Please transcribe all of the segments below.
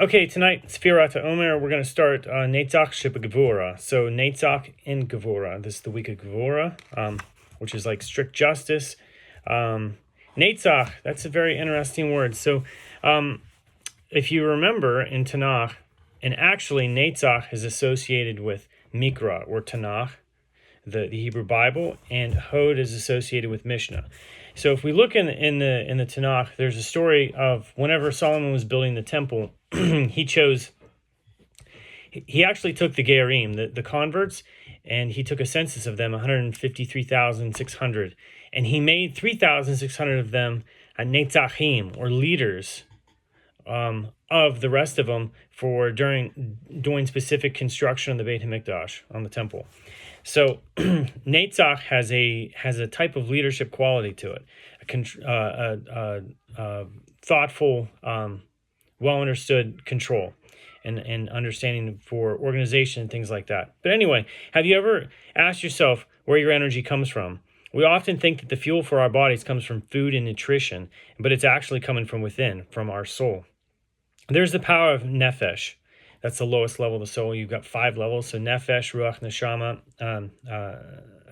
Okay, tonight, Sefirah to Omer, we're going to start Netzach Gevurah. So Netzach in Gevurah. This is the week of Gevurah, which is like strict justice. Netzach, that's a very interesting word. So if you remember in Tanakh, and actually Netzach is associated with Mikra or Tanakh, the Hebrew Bible, and Hod is associated with Mishnah. So if we look in the Tanakh, there's a story of whenever Solomon was building the temple, he actually took the Gerim, the converts, and he took a census of them, 153,600, and he made 3,600 of them Netzachim, or leaders of the rest of them for doing specific construction on the Beit HaMikdash, on the temple. So Netzach has a type of leadership quality to it, a thoughtful, well-understood control and understanding for organization and things like that. But anyway, have you ever asked yourself where your energy comes from? We often think that the fuel for our bodies comes from food and nutrition, but it's actually coming from within, from our soul. There's the power of nefesh. That's the lowest level of the soul. You've got 5 levels. So nefesh, ruach, neshama,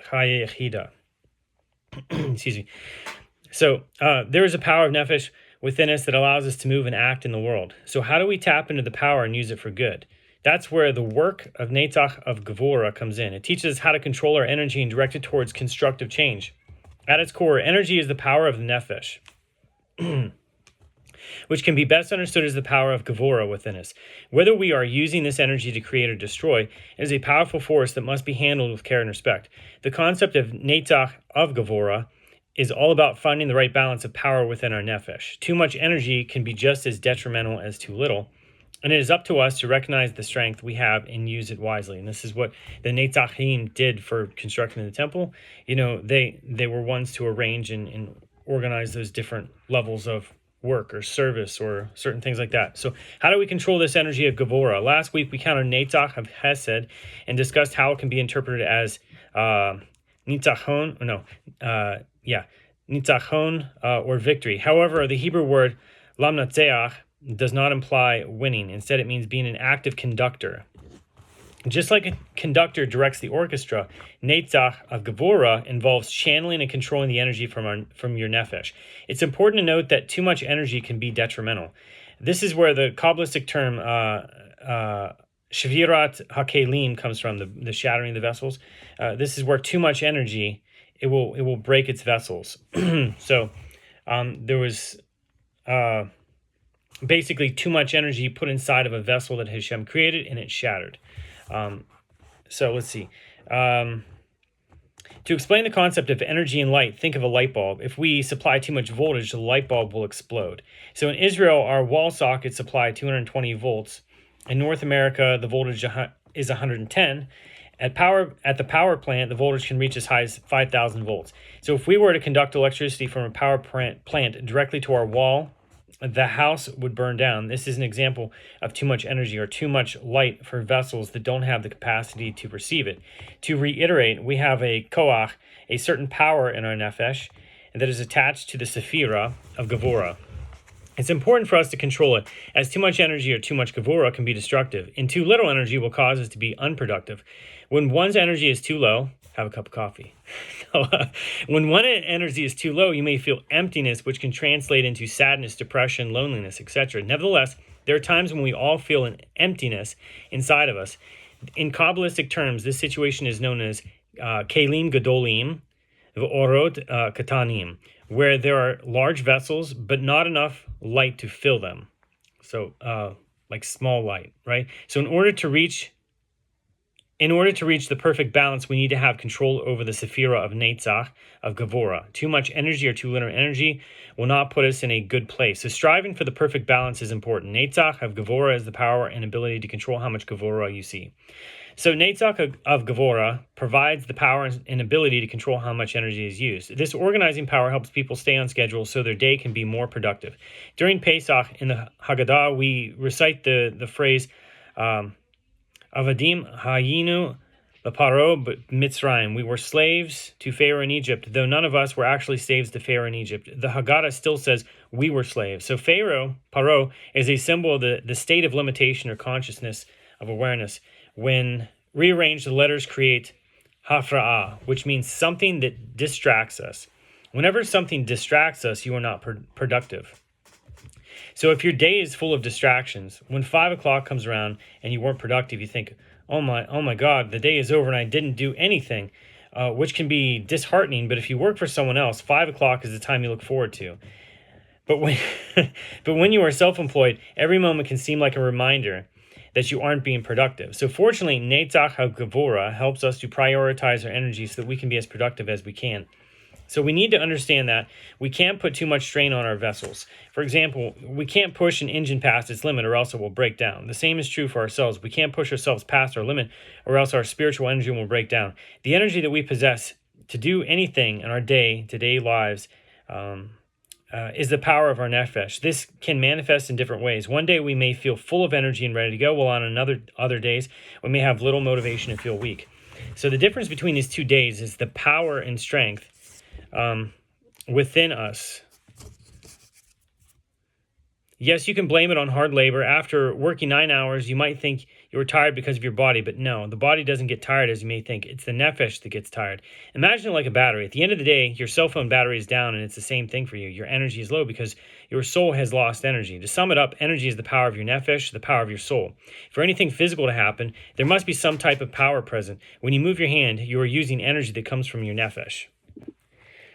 chaya, yechida. Excuse me. So there is a power of nefesh within us that allows us to move and act in the world. So how do we tap into the power and use it for good? That's where the work of Netzach of Gevurah comes in. It teaches us how to control our energy and direct it towards constructive change. At its core, energy is the power of the nefesh, which can be best understood as the power of Gevurah within us. Whether we are using this energy to create or destroy, it is a powerful force that must be handled with care and respect. The concept of Netzach of Gevurah is all about finding the right balance of power within our nefesh. Too much energy can be just as detrimental as too little, and it is up to us to recognize the strength we have and use it wisely. And this is what the Netzachim did for constructing the temple. You know, they were ones to arrange and organize those different levels of work or service or certain things like that. So how do we control this energy of Gevurah? Last week we counted Netzach of Hesed and discussed how it can be interpreted as nitzachon or victory. However, the Hebrew word lamnatzeach does not imply winning. Instead, it means being an active conductor. Just like a conductor directs the orchestra, Netzach of Gevurah involves channeling and controlling the energy from your nefesh. It's important to note that too much energy can be detrimental. This is where the Kabbalistic term Shvirat HaKelim comes from, the shattering of the vessels. This is where too much energy, it will break its vessels. So there was basically too much energy put inside of a vessel that Hashem created, and it shattered. So let's see. To explain the concept of energy and light, think of a light bulb. If we supply too much voltage, the light bulb will explode. So in Israel, our wall sockets supply 220 volts. In North America, the voltage is 110. At the power plant, the voltage can reach as high as 5,000 volts. So if we were to conduct electricity from a power plant directly to our wall, the house would burn down. This is an example of too much energy or too much light for vessels that don't have the capacity to receive it. To reiterate, we have a koach, a certain power in our nefesh, that is attached to the Sefirah of Gevurah. It's important for us to control it, as too much energy or too much Gevurah can be destructive, and too little energy will cause us to be unproductive. When one's energy is too low, have a cup of coffee. When one energy is too low, you may feel emptiness, which can translate into sadness, depression, loneliness, etc. Nevertheless, there are times when we all feel an emptiness inside of us. In Kabbalistic terms, this situation is known as kelim gadolim v'orot katanim, where there are large vessels but not enough light to fill them. So, like small light, right? So in order to reach the perfect balance, we need to have control over the Sefirah of Netzach, of Gevurah. Too much energy or too little energy will not put us in a good place. So striving for the perfect balance is important. Netzach of Gevurah is the power and ability to control how much Gevurah you see. So Netzach of Gevurah provides the power and ability to control how much energy is used. This organizing power helps people stay on schedule so their day can be more productive. During Pesach, in the Haggadah, we recite the phrase, Avadim hayinu Paro Mitzrayim. We were slaves to Pharaoh in Egypt, though none of us were actually slaves to Pharaoh in Egypt. The Haggadah still says, we were slaves. So Paro, is a symbol of the state of limitation or consciousness of awareness. When rearranged, the letters create hafra'ah, which means something that distracts us. Whenever something distracts us, you are not productive. So if your day is full of distractions, when 5 o'clock comes around and you weren't productive, you think, oh my God, the day is over and I didn't do anything, which can be disheartening. But if you work for someone else, 5 o'clock is the time you look forward to. But when you are self-employed, every moment can seem like a reminder that you aren't being productive. So fortunately, Netzach Gevurah helps us to prioritize our energy so that we can be as productive as we can. So we need to understand that we can't put too much strain on our vessels. For example, we can't push an engine past its limit or else it will break down. The same is true for ourselves. We can't push ourselves past our limit or else our spiritual energy will break down. The energy that we possess to do anything in our day-to-day lives is the power of our nefesh. This can manifest in different ways. One day we may feel full of energy and ready to go, while on other days we may have little motivation and feel weak. So the difference between these 2 days is the power and strength within us. Yes, you can blame it on hard labor. After working 9 hours, you might think you were tired because of your body, but no, the body doesn't get tired as you may think. It's the nefesh that gets tired. Imagine it like a battery. At the end of the day, your cell phone battery is down, and it's the same thing for you. Your energy is low because your soul has lost energy. To sum it up, energy is the power of your nefesh, the power of your soul. For anything physical to happen, there must be some type of power present. When you move your hand, you are using energy that comes from your nefesh.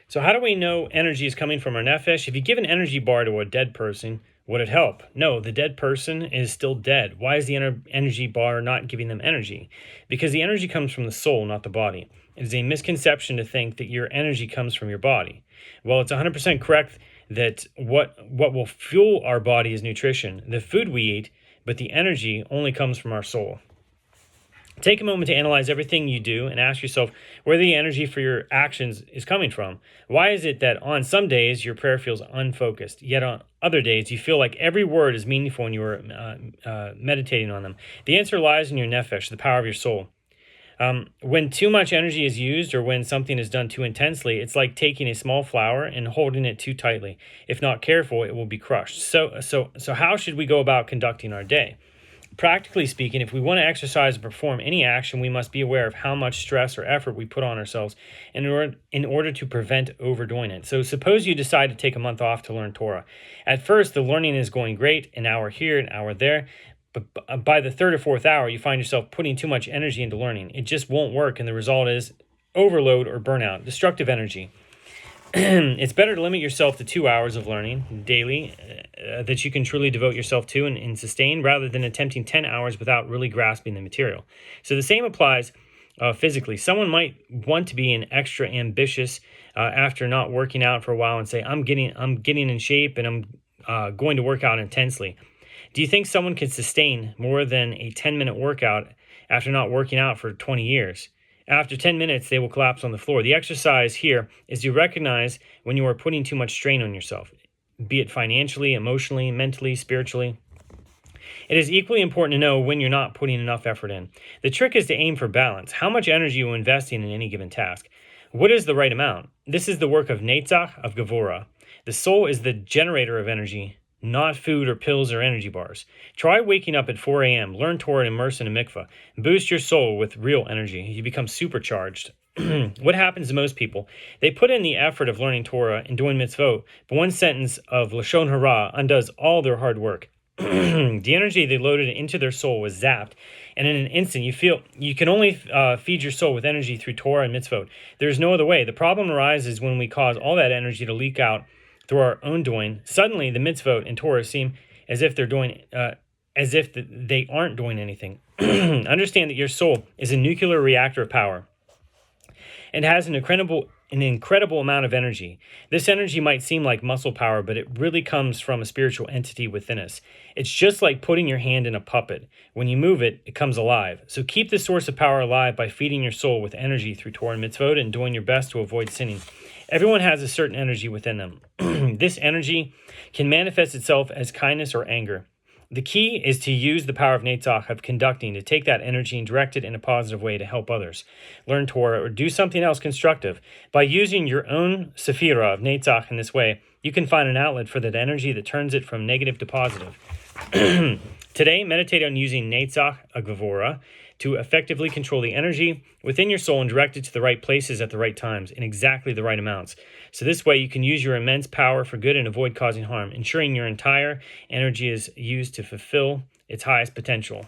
So how do we know energy is coming from our nefesh? If you give an energy bar to a dead person, would it help? No, the dead person is still dead. Why is the energy bar not giving them energy? Because the energy comes from the soul, not the body. It is a misconception to think that your energy comes from your body. Well, it's 100% correct that what will fuel our body is nutrition, the food we eat, but the energy only comes from our soul. Take a moment to analyze everything you do and ask yourself where the energy for your actions is coming from. Why is it that on some days your prayer feels unfocused, yet on other days you feel like every word is meaningful when you are meditating on them? The answer lies in your nefesh, the power of your soul. When too much energy is used or when something is done too intensely, it's like taking a small flower and holding it too tightly. If not careful, it will be crushed. So how should we go about conducting our day? Practically speaking, if we want to exercise or perform any action, we must be aware of how much stress or effort we put on ourselves in order to prevent overdoing it. So suppose you decide to take a month off to learn Torah. At first, the learning is going great, an hour here, an hour there, but by the third or fourth hour, you find yourself putting too much energy into learning. It just won't work, and the result is overload or burnout, destructive energy. It's better to limit yourself to 2 hours of learning daily that you can truly devote yourself to and sustain, rather than attempting 10 hours without really grasping the material. So the same applies physically. Someone might want to be an extra ambitious after not working out for a while and say, I'm getting in shape and I'm going to work out intensely. Do you think someone can sustain more than a 10-minute workout after not working out for 20 years? After 10 minutes, they will collapse on the floor. The exercise here is to recognize when you are putting too much strain on yourself, be it financially, emotionally, mentally, spiritually. It is equally important to know when you're not putting enough effort in. The trick is to aim for balance. How much energy are you investing in any given task? What is the right amount? This is the work of Netzach, of Gevurah. The soul is the generator of energy, not food or pills or energy bars. Try waking up at 4 a.m., learn Torah and immerse in a mikvah. Boost your soul with real energy. You become supercharged. What happens to most people? They put in the effort of learning Torah and doing mitzvot, but one sentence of Lashon Hara undoes all their hard work. The energy they loaded into their soul was zapped, and in an instant you can only feed your soul with energy through Torah and mitzvot. There's no other way. The problem arises when we cause all that energy to leak out through our own doing. Suddenly, the mitzvot and Torah seem as if they aren't doing anything. Understand that your soul is a nuclear reactor of power and has an incredible amount of energy. This energy might seem like muscle power, but it really comes from a spiritual entity within us. It's just like putting your hand in a puppet. When you move it, it comes alive. So keep this source of power alive by feeding your soul with energy through Torah and mitzvot and doing your best to avoid sinning. Everyone has a certain energy within them. This energy can manifest itself as kindness or anger. The key is to use the power of Netzach, of conducting, to take that energy and direct it in a positive way to help others. Learn Torah or do something else constructive. By using your own sephirah of Netzach in this way, you can find an outlet for that energy that turns it from negative to positive. Today, meditate on using Netzach, a Gevurah, to effectively control the energy within your soul and direct it to the right places at the right times in exactly the right amounts. So this way you can use your immense power for good and avoid causing harm, ensuring your entire energy is used to fulfill its highest potential.